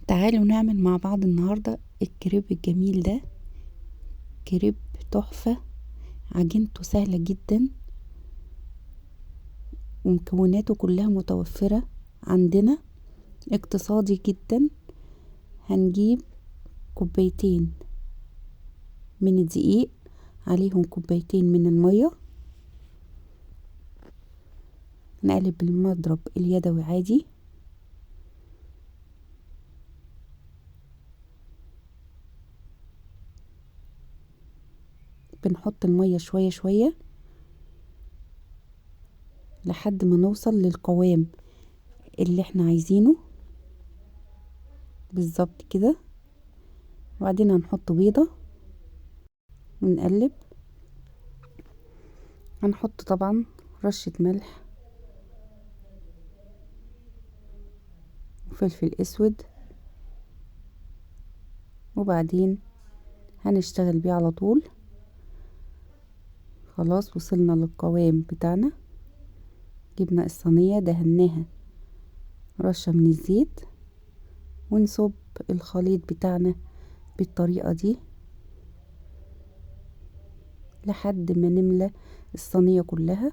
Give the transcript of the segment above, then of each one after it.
تعالوا نعمل مع بعض النهاردة الكريب الجميل ده. كريب تحفة، عجينته سهلة جدا ومكوناته كلها متوفرة عندنا، اقتصادي جدا. هنجيب كوبايتين من الدقيق، عليهم كوبايتين من المية، نقلب بالمضرب اليدوي عادي. بنحط المية شوية شوية لحد ما نوصل للقوام اللي احنا عايزينه بالظبط كده. وبعدين هنحط بيضة ونقلب. هنحط طبعا رشة ملح وفلفل اسود، وبعدين هنشتغل بيه على طول. خلاص وصلنا للقوام بتاعنا. جبنا الصينية دهناها رشة من الزيت، ونصب الخليط بتاعنا بالطريقة دي لحد ما نملى الصينية كلها.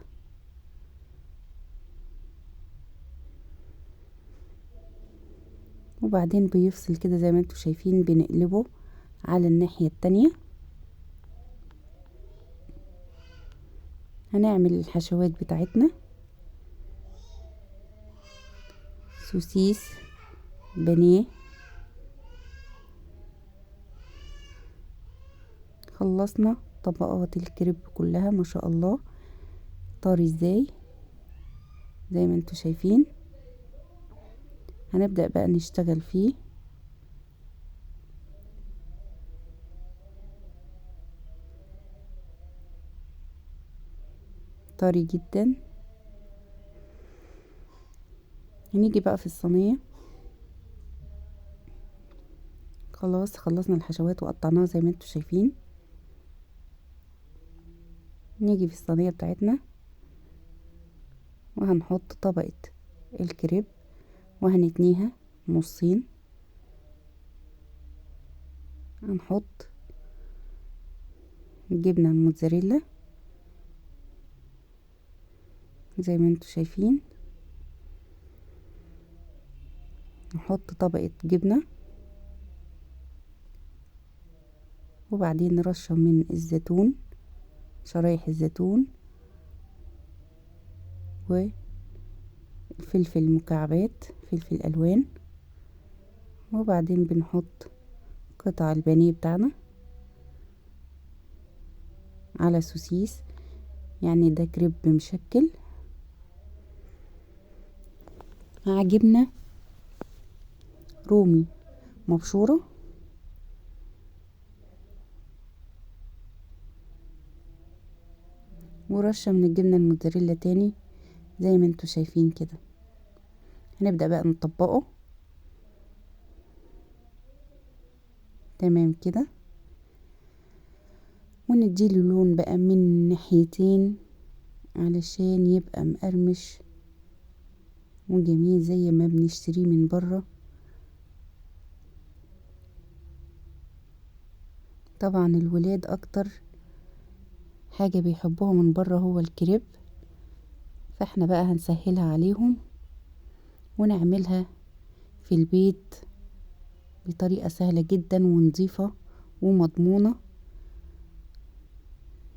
وبعدين بيفصل كده زي ما انتم شايفين، بنقلبه على الناحية التانية. هنعمل الحشوات بتاعتنا: سوسيس، بانيه. خلصنا طبقات الكريب كلها، ما شاء الله طاري ازاي زي ما انتم شايفين. هنبدأ بقى نشتغل فيه. طري جدا. هنيجي بقى في الصينية. خلاص خلصنا الحشوات وقطعناها زي ما انتم شايفين. نيجي في الصينية بتاعتنا وهنحط طبقة الكريب وهنتنيها نصين. هنحط الجبنة الموتزاريلا زي ما انتم شايفين. نحط طبقة جبنة، وبعدين رشة من الزيتون، شرايح الزيتون، وفلفل مكعبات، فلفل ألوان. وبعدين بنحط قطع البانيه بتاعنا على سوسيس، يعني ده كريب مشكل مع جبنة رومي مبشورة، ورشة من الجبنة الموتزاريلا تاني زي ما انتوا شايفين كده. هنبدأ بقى نطبقه تمام كده، ونديله لون بقى من ناحيتين علشان يبقى مقرمش وجميل زي ما بنشتريه من بره. طبعا الولاد اكتر حاجة بيحبوها من بره هو الكريب، فاحنا بقى هنسهلها عليهم ونعملها في البيت بطريقة سهلة جدا ونظيفة ومضمونة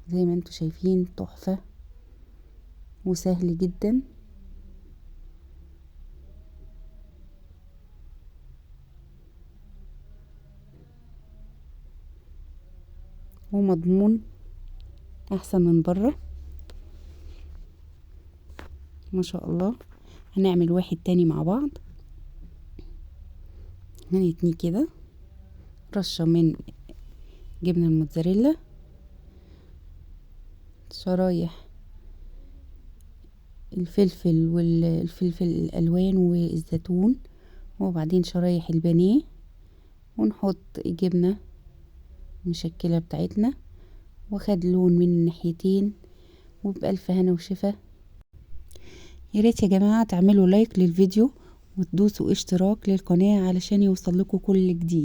زي ما انتوا شايفين. تحفة وسهل جدا ومضمون احسن من بره ما شاء الله. هنعمل واحد تاني مع بعض. هنتني كده رشة من جبنة الموتزاريلا، شرايح الفلفل والفلفل الالوان والزيتون، وبعدين شرايح البانيه، ونحط الجبنة المشكلة بتاعتنا وخد لون من الناحيتين. وبألف هنا وشفا. يا ريت يا جماعة تعملوا لايك للفيديو وتدوسوا اشتراك للقناة علشان يوصل لكم كل جديد.